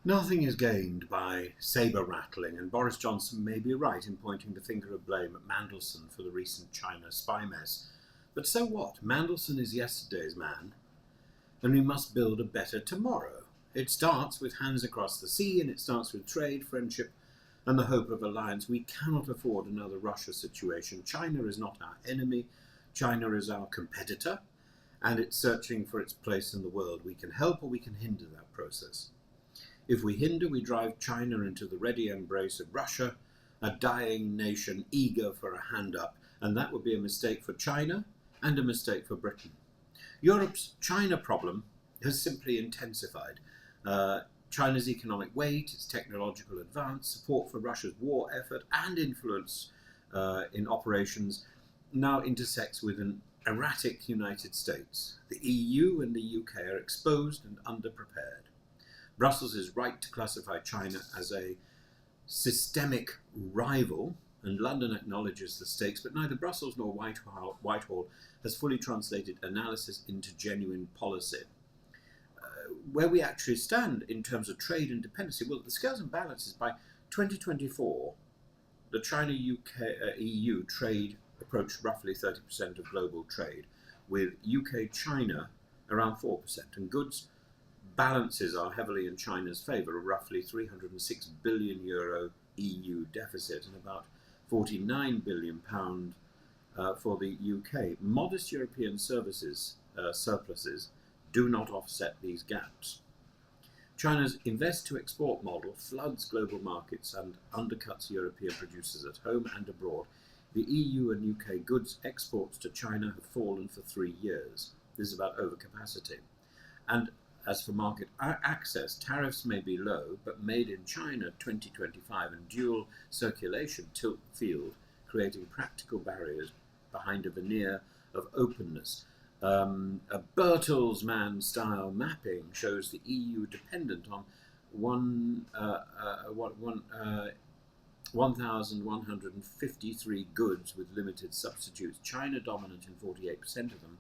Nothing is gained by sabre-rattling, and Boris Johnson may be right in pointing the finger of blame at Mandelson for the recent China spy mess. But so what? Mandelson is yesterday's man, and we must build a better tomorrow. It starts with hands across the sea, and it starts with trade, friendship, and the hope of alliance. We cannot afford another Russia situation. China is not our enemy. China is our competitor, and it's searching for its place in the world. We can help or we can hinder that process. If we hinder, we drive China into the ready embrace of Russia, a dying nation eager for a hand up, and that would be a mistake for China and a mistake for Britain. Europe's China problem has simply intensified. China's economic weight, its technological advance, support for Russia's war effort, and influence in operations now intersects with an erratic United States. The EU and the UK are exposed and underprepared. Brussels is right to classify China as a systemic rival, and London acknowledges the stakes, but neither Brussels nor Whitehall has fully translated analysis into genuine policy. Where we actually stand in terms of trade and dependency, well, the scales and balances by 2024, the China-EU trade approached roughly 30% of global trade, with UK-China around 4%, and goods balances are heavily in China's favour, roughly €306 billion EU deficit and about £49 billion for the UK. Modest European services surpluses do not offset these gaps. China's invest-to-export model floods global markets and undercuts European producers at home and abroad. The EU and UK goods exports to China have fallen for 3 years. This is about overcapacity. And as for market access, tariffs may be low, but made in China 2025 and dual circulation tilt the field, creating practical barriers behind a veneer of openness. A Bertelsmann style mapping shows the EU dependent on 1,153 goods with limited substitutes, China dominant in 48% of them,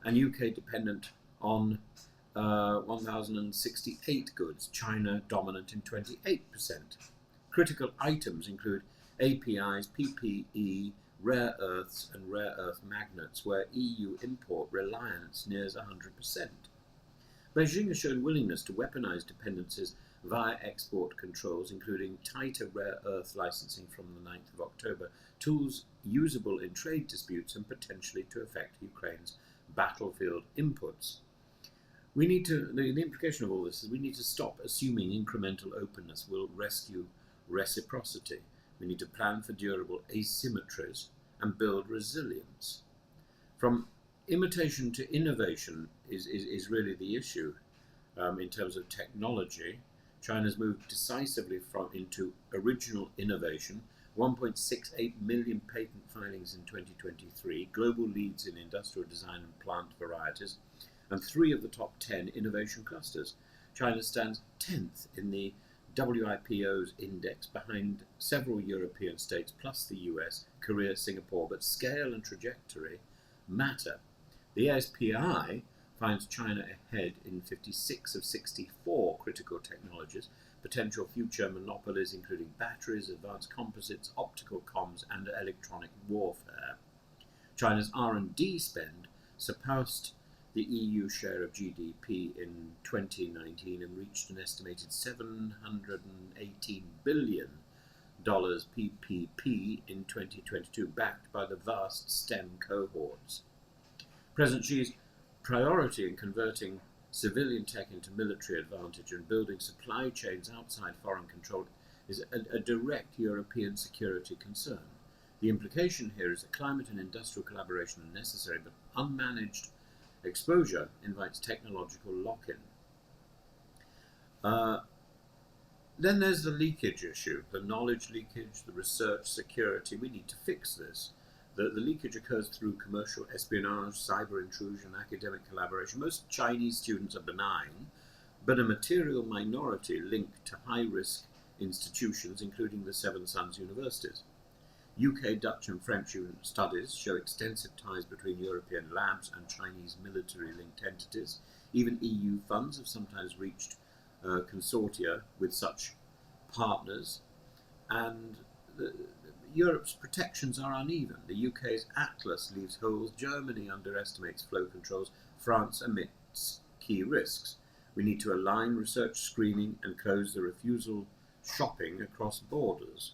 and UK dependent on 1,068 goods, China dominant in 28%. Critical items include APIs, PPE, rare earths and rare earth magnets, where EU import reliance nears 100%. Beijing has shown willingness to weaponize dependencies via export controls, including tighter rare earth licensing from the 9th of October, tools usable in trade disputes and potentially to affect Ukraine's battlefield inputs. We need to, the implication of all this is we need to stop assuming incremental openness will rescue reciprocity. We need to plan for durable asymmetries and build resilience. From imitation to innovation is really the issue in terms of technology. China's moved decisively into original innovation, 1.68 million patent filings in 2023, global leads in industrial design and plant varieties, and 3 of the top 10 innovation clusters. China stands 10th in the WIPO's index, behind several European states plus the US, Korea, Singapore, but scale and trajectory matter. The ASPI finds China ahead in 56 of 64 critical technologies, potential future monopolies including batteries, advanced composites, optical comms and electronic warfare. China's R&D spend surpassed the EU share of GDP in 2019 and reached an estimated $718 billion PPP in 2022, backed by the vast STEM cohorts. President Xi's priority in converting civilian tech into military advantage and building supply chains outside foreign control is a direct European security concern. The implication here is that climate and industrial collaboration are necessary, but unmanaged exposure invites technological lock-in. Then there's the leakage issue, the knowledge leakage, the research security. We need to fix this. The leakage occurs through commercial espionage, cyber intrusion, academic collaboration. Most Chinese students are benign, but a material minority linked to high-risk institutions, including the Seven Sons Universities. UK, Dutch and French studies show extensive ties between European labs and Chinese military-linked entities. Even EU funds have sometimes reached consortia with such partners, and Europe's protections are uneven. The UK's Atlas leaves holes, Germany underestimates flow controls, France omits key risks. We need to align research screening and close the refusal shopping across borders.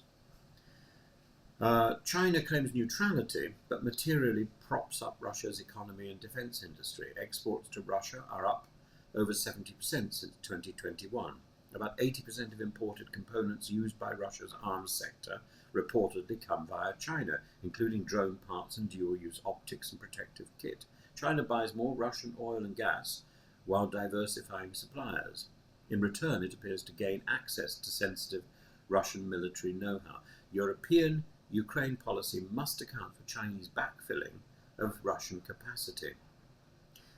China claims neutrality, but materially props up Russia's economy and defence industry. Exports to Russia are up over 70% since 2021. About 80% of imported components used by Russia's arms sector reportedly come via China, including drone parts and dual-use optics and protective kit. China buys more Russian oil and gas while diversifying suppliers. In return, it appears to gain access to sensitive Russian military know-how. European Ukraine policy must account for Chinese backfilling of Russian capacity.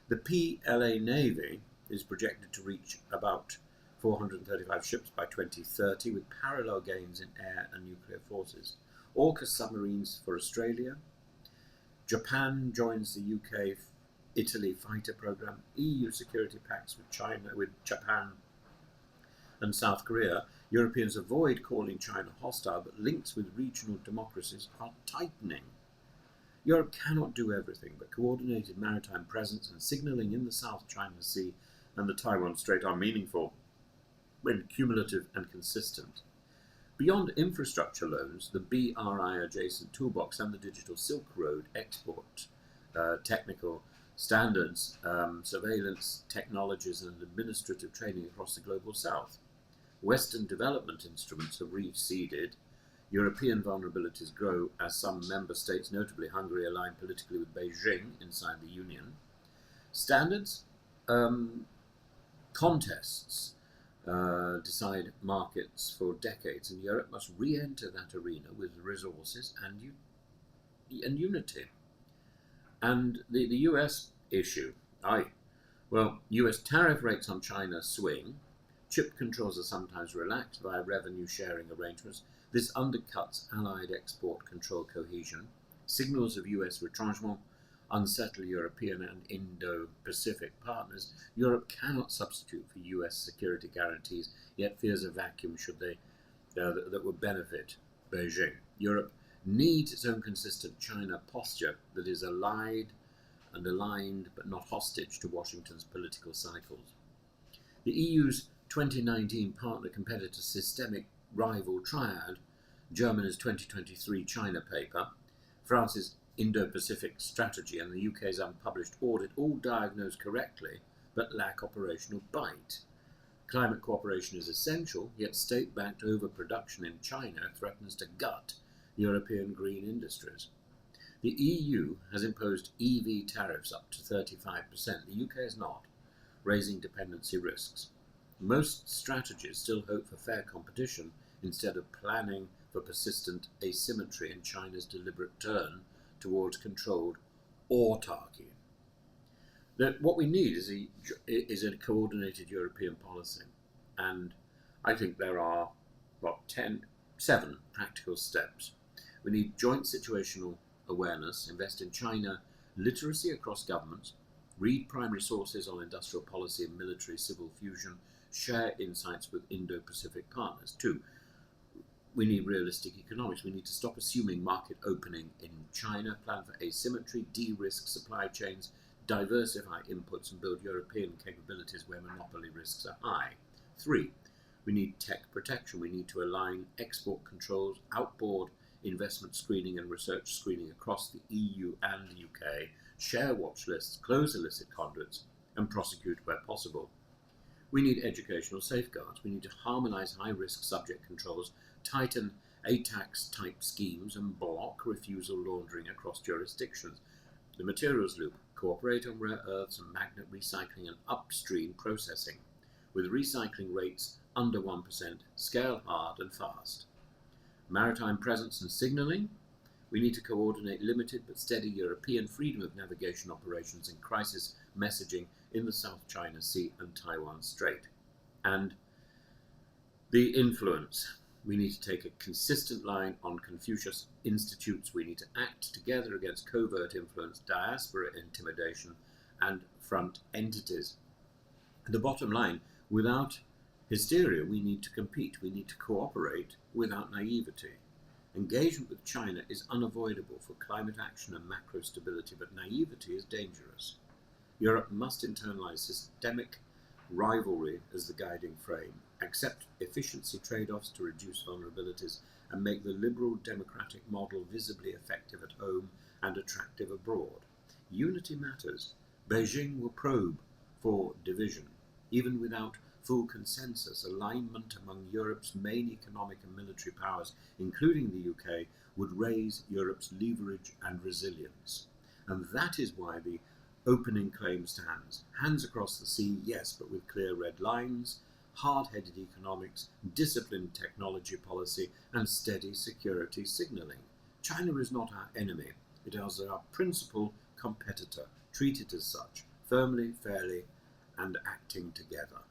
The PLA Navy is projected to reach about 435 ships by 2030, with parallel gains in air and nuclear forces. AUKUS submarines for Australia. Japan joins the UK-Italy fighter programme. EU security pacts with China, with Japan and South Korea. Europeans avoid calling China hostile, but links with regional democracies are tightening. Europe cannot do everything, but coordinated maritime presence and signalling in the South China Sea and the Taiwan Strait are meaningful when cumulative and consistent. Beyond infrastructure loans, the BRI adjacent toolbox and the digital Silk Road export technical standards, surveillance technologies and administrative training across the global south. Western development instruments have receded. European vulnerabilities grow as some member states, notably Hungary, align politically with Beijing inside the Union. Standards, contests decide markets for decades, and Europe must re-enter that arena with resources and unity. And the US issue, US tariff rates on China swing. Chip controls are sometimes relaxed via revenue sharing arrangements. This undercuts Allied export control cohesion. Signals of US retrenchment unsettle European and Indo-Pacific partners. Europe cannot substitute for US security guarantees, yet fears a vacuum should they that would benefit Beijing. Europe needs its own consistent China posture that is allied and aligned but not hostage to Washington's political cycles. The EU's 2019 partner-competitor systemic rival triad, Germany's 2023 China paper, France's Indo-Pacific strategy and the UK's unpublished audit all diagnose correctly but lack operational bite. Climate cooperation is essential, yet state-backed overproduction in China threatens to gut European green industries. The EU has imposed EV tariffs up to 35%. The UK has not, raising dependency risks. Most strategies still hope for fair competition instead of planning for persistent asymmetry in China's deliberate turn towards controlled autarky. What we need is a coordinated European policy, and I think there are, 7 practical steps. We need joint situational awareness, invest in China literacy across governments, read primary sources on industrial policy and military-civil fusion, share insights with Indo-Pacific partners. 2, we need realistic economics. We need to stop assuming market opening in China, plan for asymmetry, de-risk supply chains, diversify inputs and build European capabilities where monopoly risks are high. 3, we need tech protection. We need to align export controls, outboard investment screening and research screening across the EU and the UK, share watch lists, close illicit conduits, and prosecute where possible. We need educational safeguards. We need to harmonise high-risk subject controls, tighten ATAX-type schemes, and block refusal laundering across jurisdictions. The materials loop, cooperate on rare earths and magnet recycling and upstream processing, with recycling rates under 1%, scale hard and fast. Maritime presence and signalling. We need to coordinate limited but steady European freedom of navigation operations and crisis messaging in the South China Sea and Taiwan Strait. And the influence. We need to take a consistent line on Confucius institutes. We need to act together against covert influence, diaspora intimidation, and front entities. The bottom line, without Hysteria, we need to compete, we need to cooperate without naivety. Engagement with China is unavoidable for climate action and macro stability, but naivety is dangerous. Europe must internalise systemic rivalry as the guiding frame, accept efficiency trade-offs to reduce vulnerabilities, and make the liberal democratic model visibly effective at home and attractive abroad. Unity matters. Beijing will probe for division. Even without full consensus, alignment among Europe's main economic and military powers, including the UK, would raise Europe's leverage and resilience. And that is why the opening claim stands. Hands across the sea, yes, but with clear red lines, hard-headed economics, disciplined technology policy, and steady security signalling. China is not our enemy. It is our principal competitor. Treat it as such, firmly, fairly, and acting together.